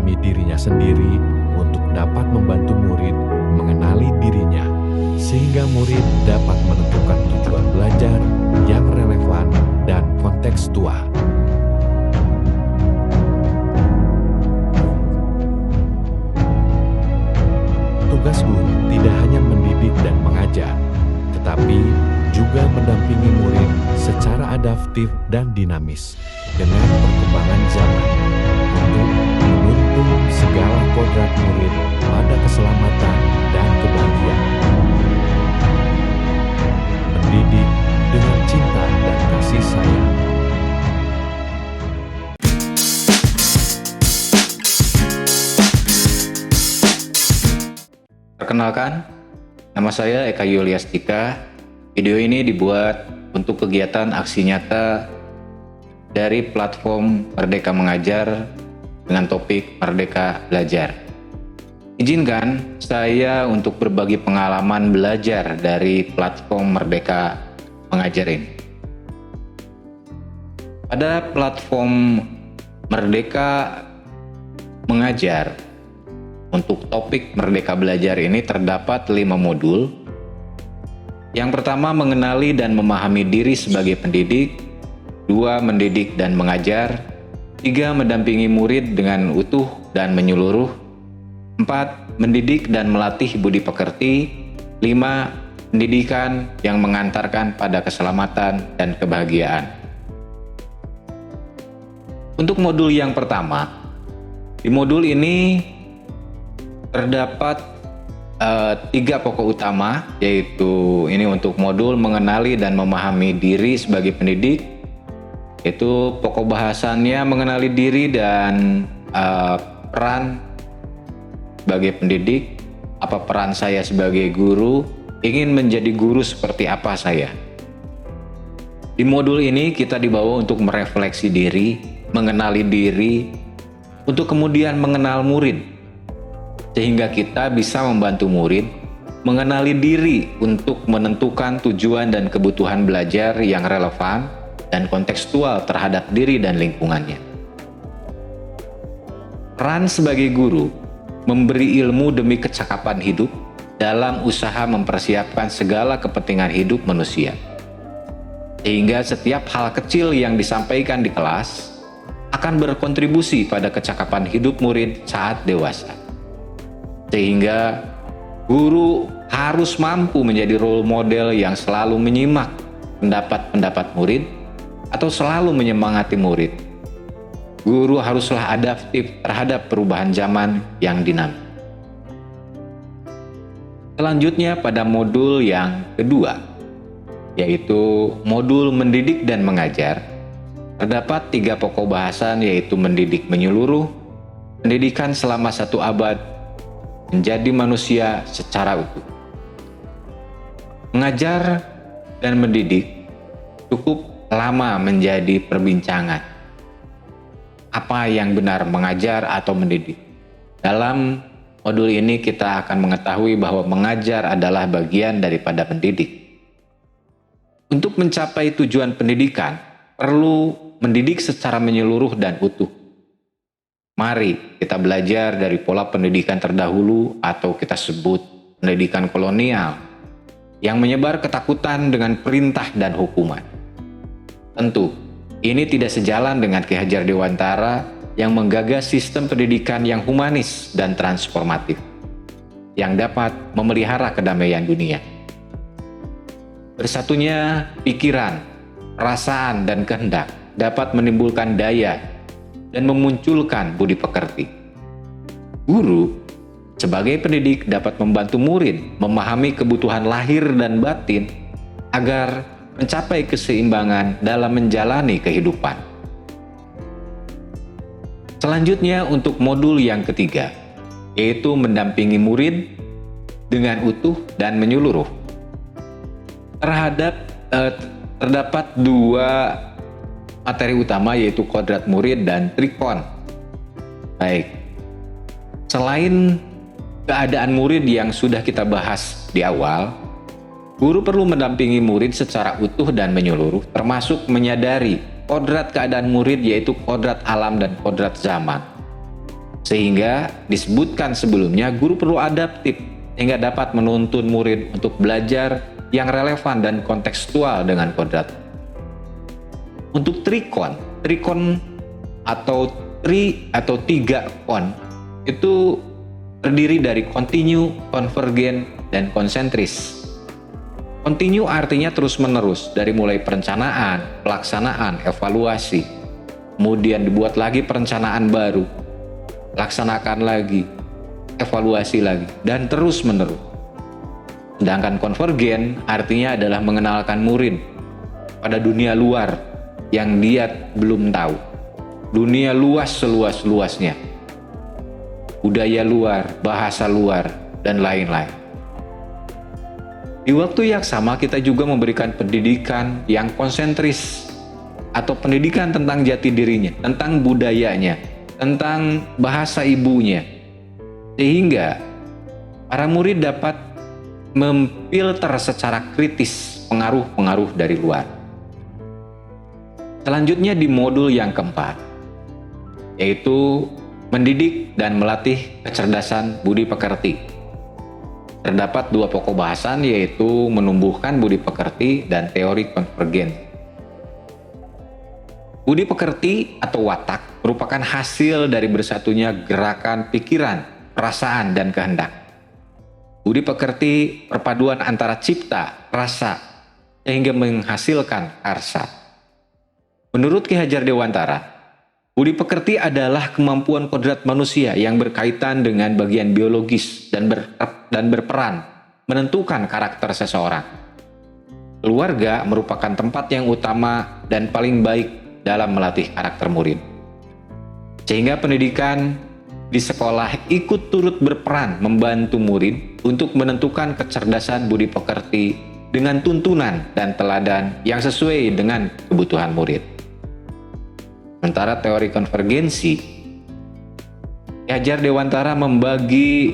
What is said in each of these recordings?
memahami dirinya sendiri untuk dapat membantu murid mengenali dirinya, sehingga murid dapat menentukan tujuan belajar yang relevan dan kontekstual. Tugas guru tidak hanya mendidik dan mengajar, tetapi juga mendampingi murid secara adaptif dan dinamis dengan perkembangan zaman untuk menuntun segala kodrat murid pada keselamatan dan kebahagiaan. Mendidik dengan cinta dan kasih sayang. Perkenalkan, nama saya Eka Yuliastika. Video ini dibuat untuk kegiatan aksi nyata dari platform Merdeka Mengajar dengan topik Merdeka Belajar. Izinkan saya untuk berbagi pengalaman belajar dari platform Merdeka Mengajar ini. Pada platform Merdeka Mengajar, untuk topik Merdeka Belajar ini terdapat 5 modul. Yang pertama, mengenali dan memahami diri sebagai pendidik. 2, mendidik dan mengajar. 3, mendampingi murid dengan utuh dan menyeluruh. 4, mendidik dan melatih budi pekerti. 5, pendidikan yang mengantarkan pada keselamatan dan kebahagiaan. Untuk modul yang pertama, di modul ini terdapat 3 pokok utama, yaitu ini untuk modul mengenali dan memahami diri sebagai pendidik. Itu pokok bahasannya mengenali diri dan peran sebagai pendidik. Apa peran saya sebagai guru? Ingin menjadi guru seperti apa saya? Di modul ini kita dibawa untuk merefleksi diri, mengenali diri, untuk kemudian mengenal murid, sehingga kita bisa membantu murid mengenali diri untuk menentukan tujuan dan kebutuhan belajar yang relevan dan kontekstual terhadap diri dan lingkungannya. Peran sebagai guru memberi ilmu demi kecakapan hidup dalam usaha mempersiapkan segala kepentingan hidup manusia, sehingga setiap hal kecil yang disampaikan di kelas akan berkontribusi pada kecakapan hidup murid saat dewasa. Sehingga guru harus mampu menjadi role model yang selalu menyimak pendapat-pendapat murid atau selalu menyemangati murid. Guru haruslah adaptif terhadap perubahan zaman yang dinamis. Selanjutnya pada modul yang kedua, yaitu modul mendidik dan mengajar, terdapat 3 pokok bahasan, yaitu mendidik menyeluruh, pendidikan selama 1 abad, menjadi manusia secara utuh. Mengajar dan mendidik cukup lama menjadi perbincangan. Apa yang benar, mengajar atau mendidik? Dalam modul ini kita akan mengetahui bahwa mengajar adalah bagian daripada mendidik. Untuk mencapai tujuan pendidikan, perlu mendidik secara menyeluruh dan utuh. Mari kita belajar dari pola pendidikan terdahulu atau kita sebut pendidikan kolonial yang menyebar ketakutan dengan perintah dan hukuman. Tentu, ini tidak sejalan dengan Ki Hajar Dewantara yang menggagas sistem pendidikan yang humanis dan transformatif yang dapat memelihara kedamaian dunia. Bersatunya pikiran, perasaan, dan kehendak dapat menimbulkan daya dan memunculkan budi pekerti. Guru sebagai pendidik dapat membantu murid memahami kebutuhan lahir dan batin agar mencapai keseimbangan dalam menjalani kehidupan. Selanjutnya untuk modul yang ketiga, yaitu mendampingi murid dengan utuh dan menyeluruh. Terdapat 2 materi utama, yaitu kodrat murid dan trikon. Baik, selain keadaan murid yang sudah kita bahas di awal, guru perlu mendampingi murid secara utuh dan menyeluruh, termasuk menyadari kodrat keadaan murid, yaitu kodrat alam dan kodrat zaman. Sehingga disebutkan sebelumnya guru perlu adaptif sehingga dapat menuntun murid untuk belajar yang relevan dan kontekstual dengan kodrat. Untuk trikon atau tiga kon itu terdiri dari kontinu, konvergen, dan konsentris. Kontinu artinya terus-menerus, dari mulai perencanaan, pelaksanaan, evaluasi, kemudian dibuat lagi perencanaan baru, laksanakan lagi, evaluasi lagi, dan terus-menerus. Sedangkan konvergen artinya adalah mengenalkan murid pada dunia luar yang dia belum tahu. Dunia luas seluas-luasnya. Budaya luar, bahasa luar, dan lain-lain. Di waktu yang sama kita juga memberikan pendidikan yang konsentris atau pendidikan tentang jati dirinya, tentang budayanya, tentang bahasa ibunya. Sehingga para murid dapat memfilter secara kritis pengaruh-pengaruh dari luar. Selanjutnya di modul yang keempat, yaitu mendidik dan melatih kecerdasan budi pekerti. Terdapat dua pokok bahasan, yaitu menumbuhkan budi pekerti dan teori konvergen. Budi pekerti atau watak merupakan hasil dari bersatunya gerakan pikiran, perasaan, dan kehendak. Budi pekerti perpaduan antara cipta, rasa, sehingga menghasilkan karsa. Menurut Ki Hajar Dewantara, budi pekerti adalah kemampuan kodrat manusia yang berkaitan dengan bagian biologis dan berperan menentukan karakter seseorang. Keluarga merupakan tempat yang utama dan paling baik dalam melatih karakter murid. Sehingga pendidikan di sekolah ikut turut berperan membantu murid untuk menentukan kecerdasan budi pekerti dengan tuntunan dan teladan yang sesuai dengan kebutuhan murid. Sementara teori konvergensi, Ki Hajar Dewantara membagi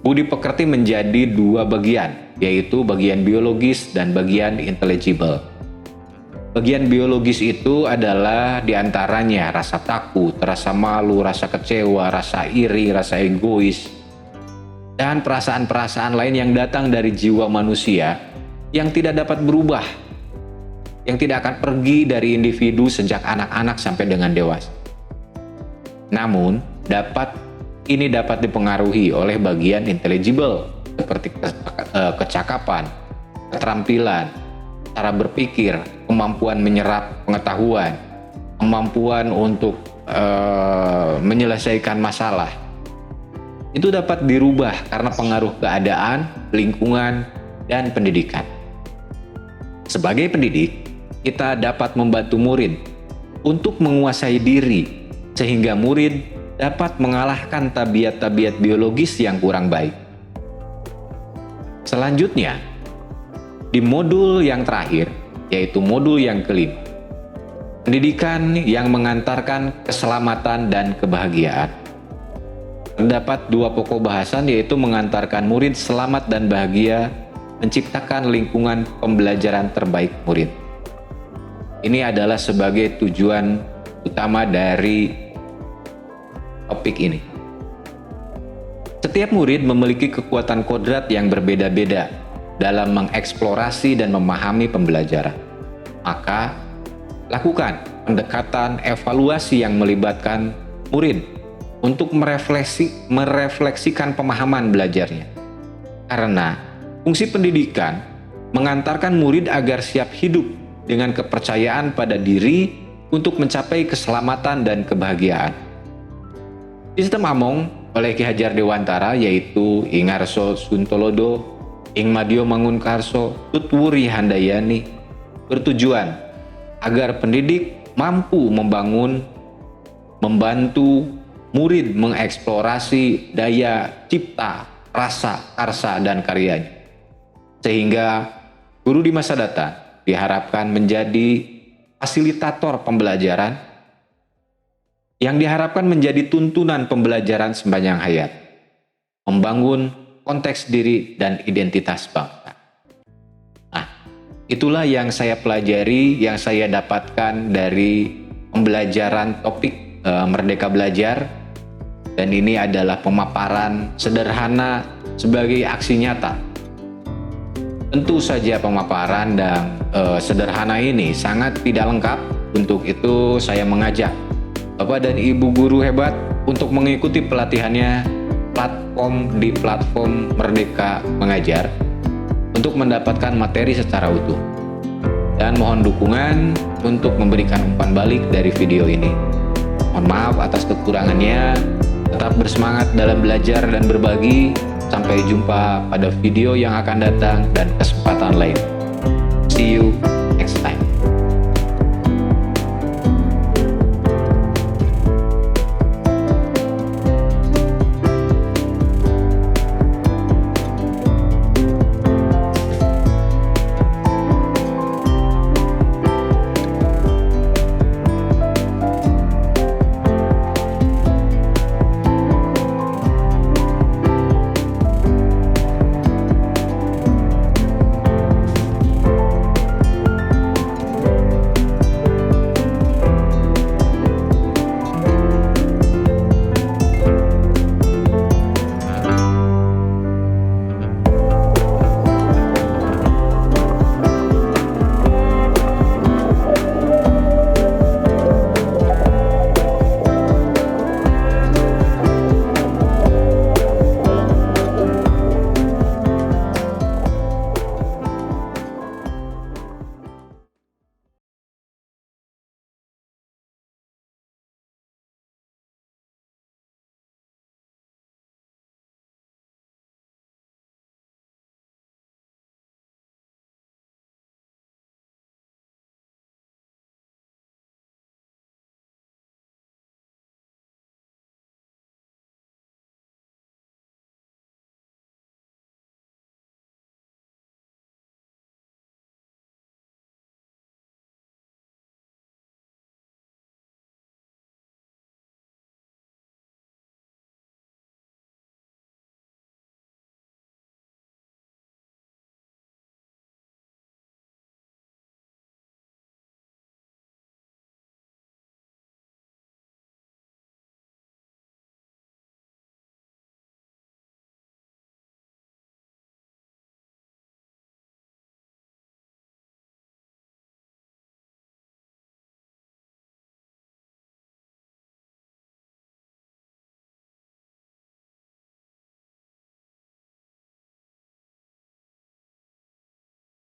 budi pekerti menjadi dua bagian, yaitu bagian biologis dan bagian intelligible. Bagian biologis itu adalah diantaranya rasa takut, rasa malu, rasa kecewa, rasa iri, rasa egois, dan perasaan-perasaan lain yang datang dari jiwa manusia yang tidak dapat berubah, yang tidak akan pergi dari individu sejak anak-anak sampai dengan dewasa. Namun, ini dapat dipengaruhi oleh bagian intelligible seperti kecakapan, keterampilan, cara berpikir, kemampuan menyerap pengetahuan, kemampuan untuk menyelesaikan masalah. Itu dapat dirubah karena pengaruh keadaan, lingkungan, dan pendidikan. Sebagai pendidik, kita dapat membantu murid untuk menguasai diri sehingga murid dapat mengalahkan tabiat-tabiat biologis yang kurang baik. Selanjutnya, di modul yang terakhir, yaitu modul yang kelima, pendidikan yang mengantarkan keselamatan dan kebahagiaan. Terdapat dua pokok bahasan, yaitu mengantarkan murid selamat dan bahagia, menciptakan lingkungan pembelajaran terbaik murid. Ini adalah sebagai tujuan utama dari topik ini. Setiap murid memiliki kekuatan kodrat yang berbeda-beda dalam mengeksplorasi dan memahami pembelajaran. Maka, lakukan pendekatan evaluasi yang melibatkan murid untuk merefleksikan pemahaman belajarnya. Karena fungsi pendidikan mengantarkan murid agar siap hidup dengan kepercayaan pada diri untuk mencapai keselamatan dan kebahagiaan. Sistem Among oleh Ki Hajar Dewantara, yaitu Ing Arso Suntolodo, Ing Madyo Mangunkarso, Tutwuri Handayani, bertujuan agar pendidik mampu membantu murid mengeksplorasi daya cipta, rasa, karsa, dan karyanya. Sehingga guru di masa datang diharapkan menjadi fasilitator pembelajaran yang diharapkan menjadi tuntunan pembelajaran sepanjang hayat, membangun konteks diri dan identitas bangsa. Nah, itulah yang saya pelajari, yang saya dapatkan dari pembelajaran topik Merdeka Belajar Dan ini adalah pemaparan sederhana sebagai aksi nyata. Tentu saja pemaparan dan sederhana ini sangat tidak lengkap. Untuk itu saya mengajak Bapak dan Ibu guru hebat untuk mengikuti pelatihannya di platform Merdeka Mengajar untuk mendapatkan materi secara utuh. Dan mohon dukungan untuk memberikan umpan balik dari video ini. Mohon maaf atas kekurangannya. Tetap bersemangat dalam belajar dan berbagi. Sampai jumpa pada video yang akan datang dan kesempatan lain. See you next time.